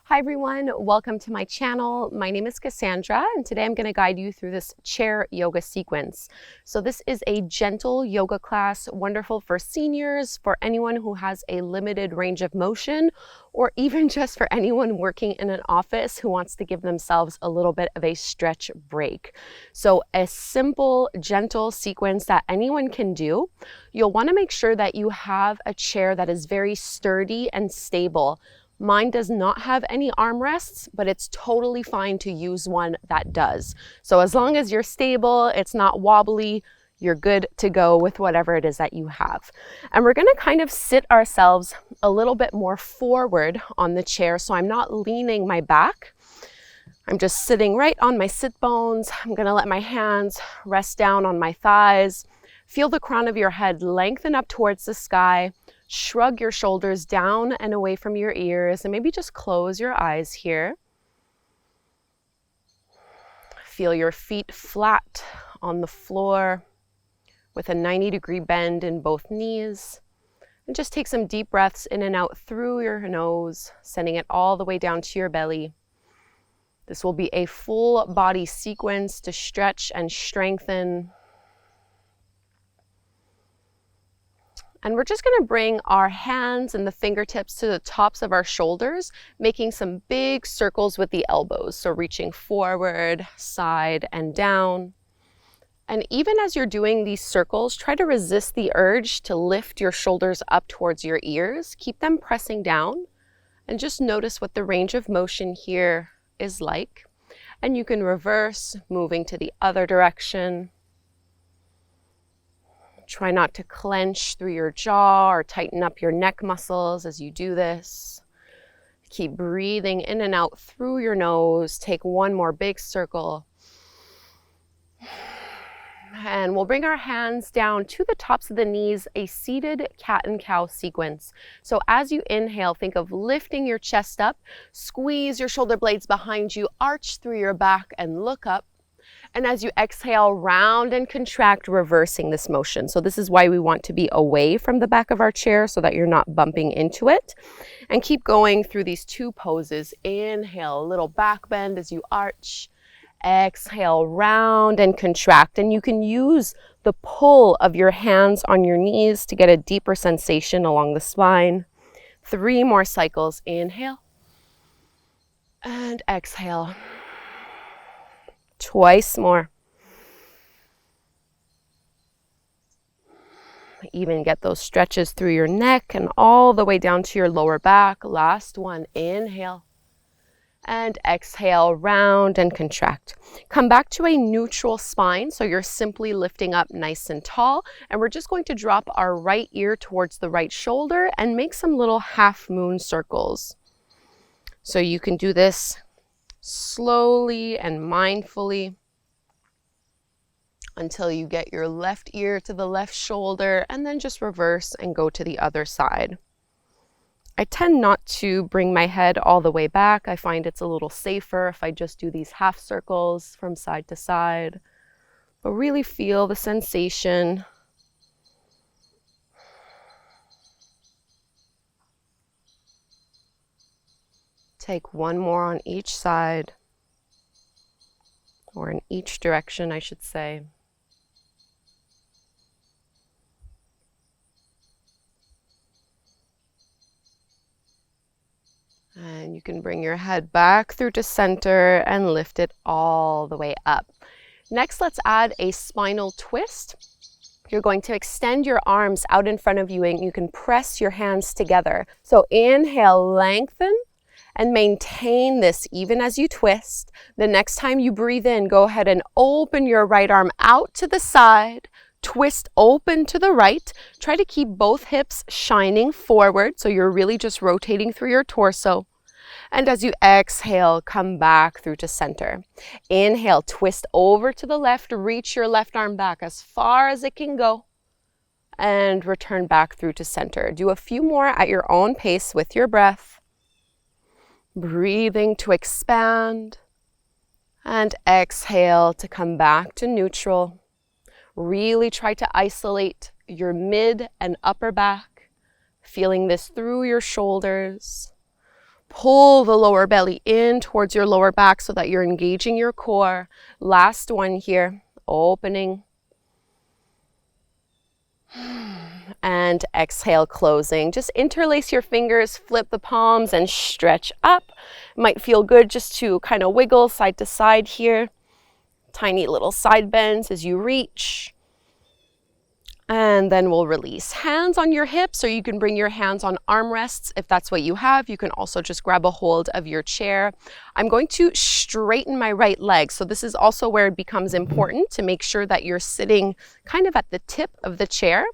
Hi everyone, welcome to my channel. My name is Kassandra and today I'm going to guide you through this chair yoga sequence. So this is a gentle yoga class, wonderful for seniors, for anyone who has a limited range of motion, or even just for anyone working in an office who wants to give themselves a little bit of a stretch break. So a simple, gentle sequence that anyone can do. You'll want to make sure that you have a chair that is very sturdy and stable. Mine does not have any armrests, but it's totally fine to use one that does. So as long as you're stable, it's not wobbly, you're good to go with whatever it is that you have. And we're going to kind of sit ourselves a little bit more forward on the chair. So I'm not leaning my back. I'm just sitting right on my sit bones. I'm going to let my hands rest down on my thighs. Feel the crown of your head lengthen up towards the sky. Shrug your shoulders down and away from your ears, and maybe just close your eyes here. Feel your feet flat on the floor with a 90-degree bend in both knees. And just take some deep breaths in and out through your nose, sending it all the way down to your belly. This will be a full body sequence to stretch and strengthen. And we're just going to bring our hands and the fingertips to the tops of our shoulders, making some big circles with the elbows. So reaching forward, side, and down. And even as you're doing these circles, try to resist the urge to lift your shoulders up towards your ears. Keep them pressing down and just notice what the range of motion here is like. And you can reverse, moving to the other direction. Try not to clench through your jaw or tighten up your neck muscles as you do this. Keep breathing in and out through your nose. Take one more big circle. And we'll bring our hands down to the tops of the knees, a seated cat and cow sequence. So as you inhale, think of lifting your chest up, squeeze your shoulder blades behind you, arch through your back and look up. And as you exhale, round and contract, reversing this motion. So this is why we want to be away from the back of our chair so that you're not bumping into it. And keep going through these two poses. Inhale, a little back bend as you arch. Exhale, round and contract. And you can use the pull of your hands on your knees to get a deeper sensation along the spine. 3 more cycles. Inhale and exhale. Twice more. Even get those stretches through your neck and all the way down to your lower back. Last one. Inhale and exhale, round and contract. Come back to a neutral spine, so you're simply lifting up nice and tall, and we're just going to drop our right ear towards the right shoulder and make some little half moon circles. So you can do this slowly and mindfully until you get your left ear to the left shoulder, and then just reverse and go to the other side. I tend not to bring my head all the way back. I find it's a little safer if I just do these half circles from side to side. But really feel the sensation. Take one more on each side, or in each direction, I should say. And you can bring your head back through to center and lift it all the way up. Next, let's add a spinal twist. You're going to extend your arms out in front of you and you can press your hands together. So inhale, lengthen. And maintain this even as you twist. The next time you breathe in, go ahead and open your right arm out to the side. Twist open to the right. Try to keep both hips shining forward, so you're really just rotating through your torso. And as you exhale, come back through to center. Inhale, twist over to the left. Reach your left arm back as far as it can go. And return back through to center. Do a few more at your own pace with your breath. Breathing to expand, and exhale to come back to neutral. Really try to isolate your mid and upper back, feeling this through your shoulders. Pull the lower belly in towards your lower back so that you're engaging your core. Last one here, opening. And exhale, closing. Just interlace your fingers, flip the palms, and stretch up. Might feel good just to kind of wiggle side to side here. Tiny little side bends as you reach. And then we'll release. Hands on your hips, or you can bring your hands on armrests if that's what you have. You can also just grab a hold of your chair. I'm going to straighten my right leg. So this is also where it becomes important to make sure that you're sitting kind of at the tip of the chair.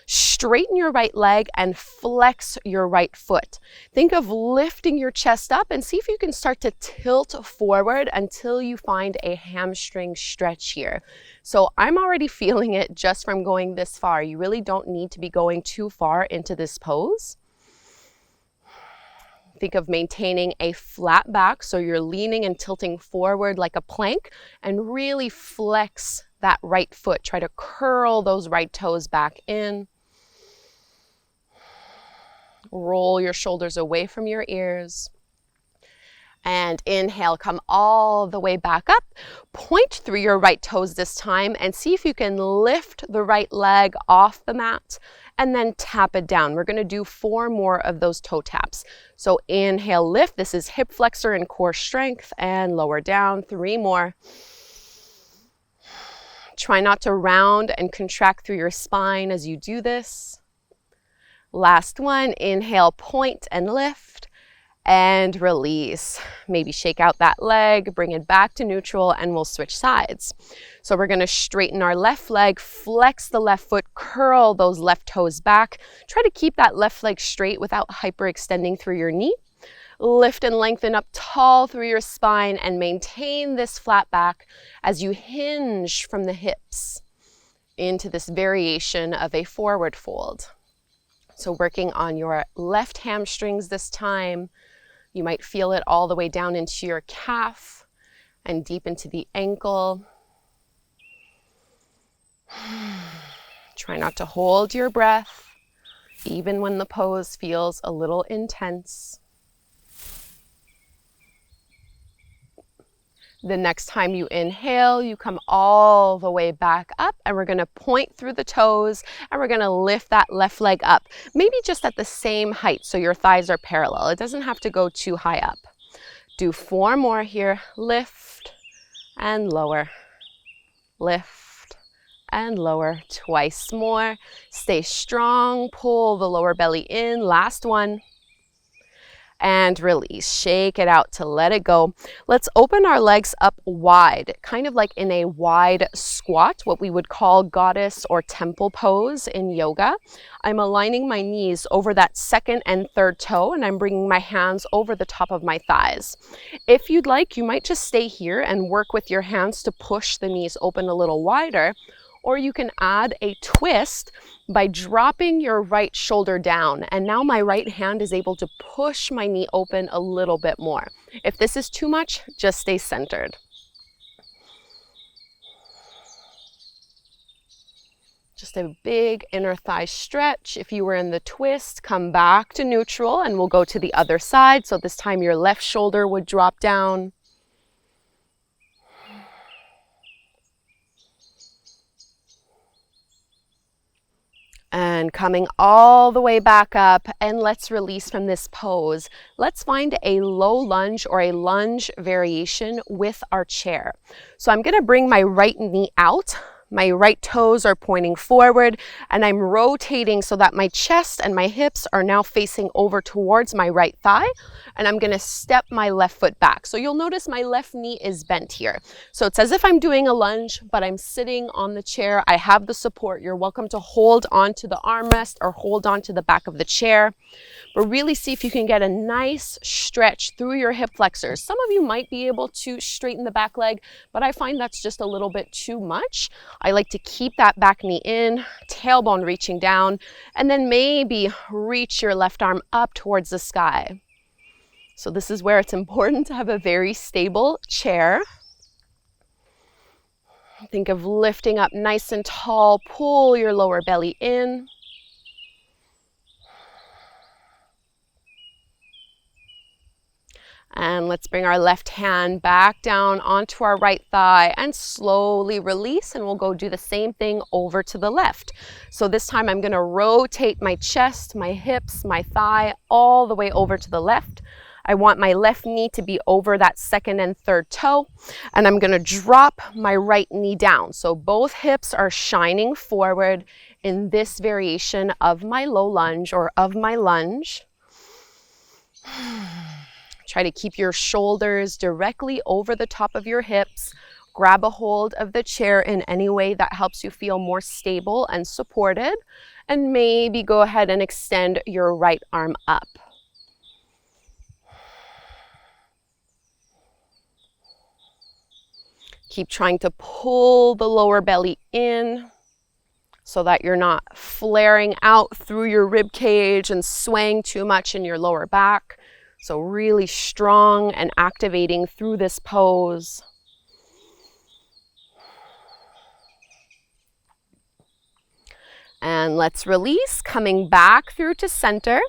Straighten your right leg and flex your right foot. Think of lifting your chest up and see if you can start to tilt forward until you find a hamstring stretch here. So I'm already feeling it just from going this far. You really don't need to be going too far into this pose. Think of maintaining a flat back, so you're leaning and tilting forward like a plank, and really flex that right foot. Try to curl those right toes back in. Roll your shoulders away from your ears. And inhale, come all the way back up. Point through your right toes this time and see if you can lift the right leg off the mat and then tap it down. We're going to do 4 more of those toe taps. So inhale, lift. This is hip flexor and core strength, and lower down. 3 more. Try not to round and contract through your spine as you do this. Last one, inhale, point and lift, and release. Maybe shake out that leg, bring it back to neutral, and we'll switch sides. So we're gonna straighten our left leg, flex the left foot, curl those left toes back. Try to keep that left leg straight without hyperextending through your knee. Lift and lengthen up tall through your spine and maintain this flat back as you hinge from the hips into this variation of a forward fold. So working on your left hamstrings this time. You might feel it all the way down into your calf and deep into the ankle. Try not to hold your breath, even when the pose feels a little intense. The next time you inhale, you come all the way back up, and we're gonna point through the toes, and we're gonna lift that left leg up, maybe just at the same height so your thighs are parallel. It doesn't have to go too high up. Do 4 more here. Lift and lower. Lift and lower. Twice more. Stay strong. Pull the lower belly in. Last one. And release. Shake it out to let it go. Let's open our legs up wide, kind of like in a wide squat, what we would call goddess or temple pose in yoga. I'm aligning my knees over that second and third toe, and I'm bringing my hands over the top of my thighs. If you'd like, you might just stay here and work with your hands to push the knees open a little wider, or you can add a twist by dropping your right shoulder down. And now my right hand is able to push my knee open a little bit more. If this is too much, just stay centered. Just a big inner thigh stretch. If you were in the twist, come back to neutral and we'll go to the other side. So this time your left shoulder would drop down. And coming all the way back up, and let's release from this pose. Let's find a low lunge or a lunge variation with our chair. So I'm gonna bring my right knee out. My right toes are pointing forward, and I'm rotating so that my chest and my hips are now facing over towards my right thigh, and I'm gonna step my left foot back. So you'll notice my left knee is bent here. So it's as if I'm doing a lunge, but I'm sitting on the chair. I have the support. You're welcome to hold on to the armrest or hold on to the back of the chair. But really see if you can get a nice stretch through your hip flexors. Some of you might be able to straighten the back leg, but I find that's just a little bit too much. I like to keep that back knee in, tailbone reaching down, and then maybe reach your left arm up towards the sky. So this is where it's important to have a very stable chair. Think of lifting up nice and tall, pull your lower belly in. And let's bring our left hand back down onto our right thigh and slowly release, and we'll go do the same thing over to the left. So this time I'm going to rotate my chest, my hips, my thigh all the way over to the left. I want my left knee to be over that second and third toe, and I'm going to drop my right knee down. So both hips are shining forward in this variation of my low lunge or of my lunge. Try to keep your shoulders directly over the top of your hips. Grab a hold of the chair in any way that helps you feel more stable and supported. And maybe go ahead and extend your right arm up. Keep trying to pull the lower belly in so that you're not flaring out through your rib cage and swaying too much in your lower back. So really strong and activating through this pose. And let's release, coming back through to center.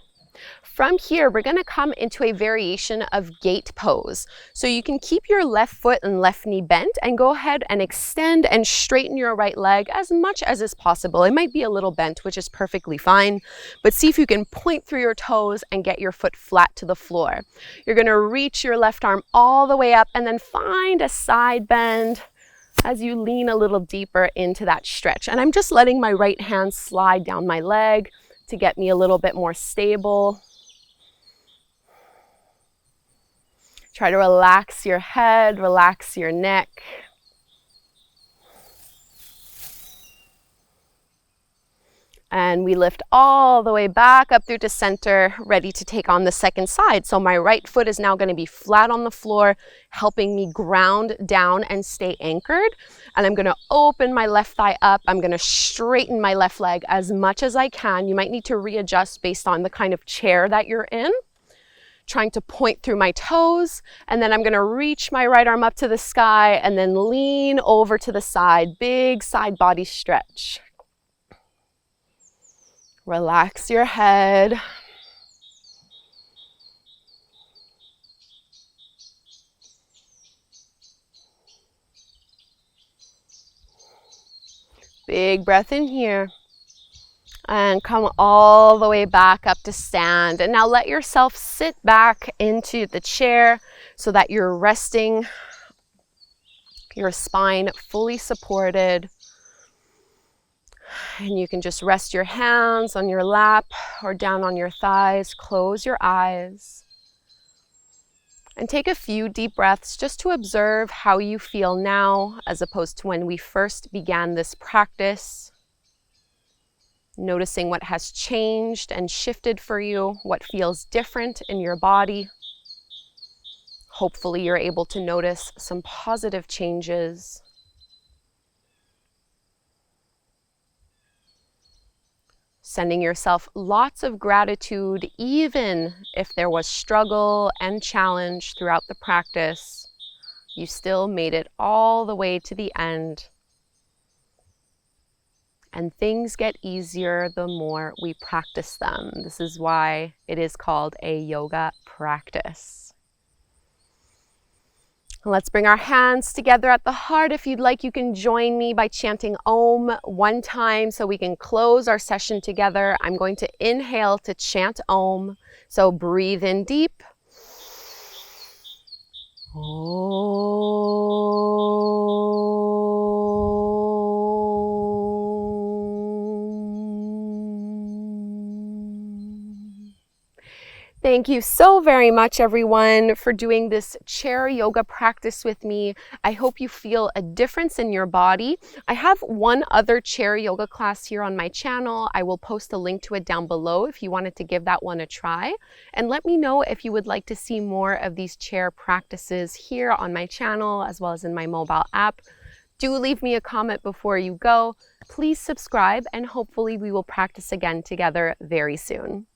From here, we're going to come into a variation of gate pose. So you can keep your left foot and left knee bent and go ahead and extend and straighten your right leg as much as is possible. It might be a little bent, which is perfectly fine, but see if you can point through your toes and get your foot flat to the floor. You're going to reach your left arm all the way up and then find a side bend as you lean a little deeper into that stretch. And I'm just letting my right hand slide down my leg to get me a little bit more stable. Try to relax your head, relax your neck. And we lift all the way back up through to center, ready to take on the second side. So my right foot is now going to be flat on the floor, helping me ground down and stay anchored. And I'm going to open my left thigh up. I'm going to straighten my left leg as much as I can. You might need to readjust based on the kind of chair that you're in. Trying to point through my toes, and then I'm going to reach my right arm up to the sky and then lean over to the side. Big side body stretch. Relax your head. Big breath in here. And come all the way back up to stand. And now let yourself sit back into the chair so that you're resting your spine fully supported. And you can just rest your hands on your lap or down on your thighs. Close your eyes. And take a few deep breaths just to observe how you feel now as opposed to when we first began this practice. Noticing what has changed and shifted for you, what feels different in your body. Hopefully you're able to notice some positive changes. Sending yourself lots of gratitude, even if there was struggle and challenge throughout the practice. You still made it all the way to the end. And things get easier the more we practice them. This is why it is called a yoga practice. Let's bring our hands together at the heart. If you'd like, you can join me by chanting Om one time so we can close our session together. I'm going to inhale to chant Om. So breathe in deep. Om. Thank you so very much, everyone, for doing this chair yoga practice with me. I hope you feel a difference in your body. I have one other chair yoga class here on my channel. I will post a link to it down below if you wanted to give that one a try. And let me know if you would like to see more of these chair practices here on my channel as well as in my mobile app. Do leave me a comment before you go. Please subscribe, and hopefully we will practice again together very soon.